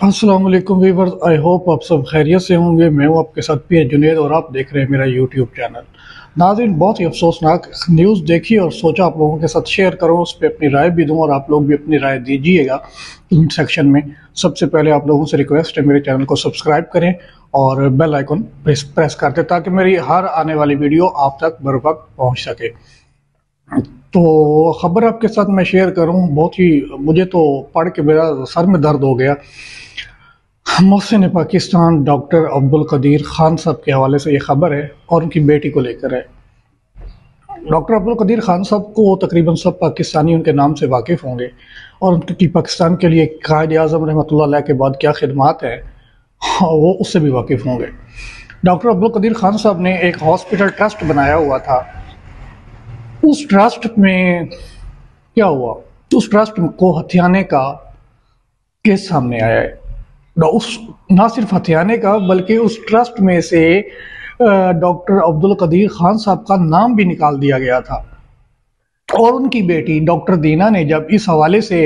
अस्सलाम वालेकुम viewers, I hope आप सब खैरियत से होंगे। मैं हूं आपके साथ पीर जुनेद और आप देख रहे हैं मेरा यूट्यूब चैनल। नाज़रीन, बहुत ही अफसोसनाक न्यूज़ देखी और सोचा आप लोगों के साथ शेयर करूं, उस पर अपनी राय भी दूं और आप लोग भी अपनी राय दीजिएगा कमेंट सेक्शन में। सबसे पहले आप लोगों से रिक्वेस्ट है, मेरे चैनल को सब्सक्राइब करें और बेल आइकन प्रेस कर दें ताकि मेरी हर आने वाली वीडियो आप तक बर वक्त पहुँच सके। तो खबर आपके साथ मैं शेयर करूं, बहुत ही मुझे तो पढ़ के मेरा सर में दर्द हो गया। मोहसिन पाकिस्तान डॉक्टर अब्दुल कदीर खान साहब के हवाले से ये खबर है और उनकी बेटी को लेकर है। डॉक्टर अब्दुल कदीर खान साहब को तकरीबन सब पाकिस्तानी उनके नाम से वाकिफ़ होंगे और उनकी पाकिस्तान के लिए कायद आज़म रहमतुल्लाह अलैह के बाद क्या खिदमात है वो उससे भी वाकिफ़ होंगे। डॉक्टर अब्दुल कदीर खान साहब ने एक हॉस्पिटल ट्रस्ट बनाया हुआ था। उस ट्रस्ट में क्या हुआ, उस ट्रस्ट को हथियाने का केस सामने आया है। ना सिर्फ हथियाने का बल्कि उस ट्रस्ट में से डॉक्टर अब्दुल कदीर खान साहब का नाम भी निकाल दिया गया था। और उनकी बेटी डॉक्टर दीना ने जब इस हवाले से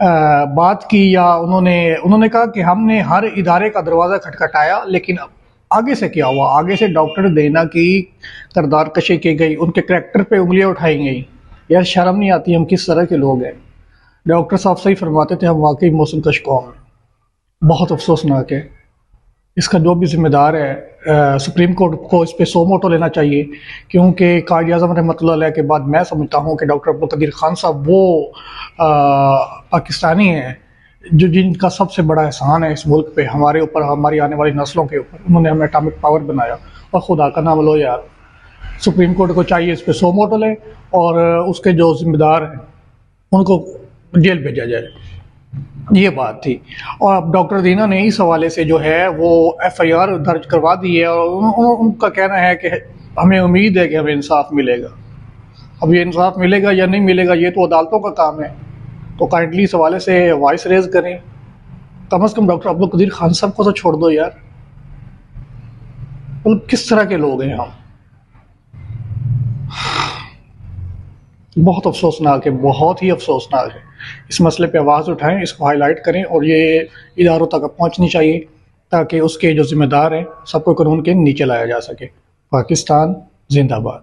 बात की या उन्होंने कहा कि हमने हर इदारे का दरवाज़ा खटखटाया, लेकिन आगे से क्या हुआ, आगे से डॉक्टर दीना की किरदार कशी की गई, उनके करैक्टर पे उंगलियां उठाई गई। यार शर्म नहीं आती, हम किस तरह के लोग हैं। डॉक्टर साहब सही फरमाते थे, हम वाकई मौसम कश कौम हैं। बहुत अफसोसनाक है। इसका जो भी जिम्मेदार है सुप्रीम कोर्ट को इस पे सो मोटो लेना चाहिए, क्योंकि कायद आज़म रहमतुल्लाह अलैह के बाद मैं समझता हूँ कि डॉक्टर अब्दुल कदीर खान साहब वो पाकिस्तानी हैं जिनका सबसे बड़ा एहसान है इस मुल्क पे, हमारे ऊपर, हमारी आने वाली नस्लों के ऊपर। उन्होंने हमें एटॉमिक पावर बनाया और खुदा का नाम लो यार, सुप्रीम कोर्ट को चाहिए इस पे सो मोटो ले और उसके जो जिम्मेदार हैं उनको जेल भेजा जाए। ये बात थी। और अब डॉक्टर दीना ने इस हवाले से जो है वो एफआईआर दर्ज करवा दी है और उनका कहना है कि हमें उम्मीद है कि हमें इंसाफ मिलेगा। अब ये इंसाफ मिलेगा या नहीं मिलेगा ये तो अदालतों का काम है, तो काइंडली इस हवाले से वॉइस रेज करें। कम से कम डॉक्टर अब्दुल कदीर खान साहब को तो छोड़ दो यार। मतलब किस तरह के लोग हैं हम। बहुत अफसोसनाक है, बहुत ही अफसोसनाक है। इस मसले पे आवाज़ उठाएं, इसको हाईलाइट करें और ये इदारों तक पहुंचनी चाहिए ताकि उसके जो जिम्मेदार हैं सबको कानून के नीचे लाया जा सके। पाकिस्तान जिंदाबाद।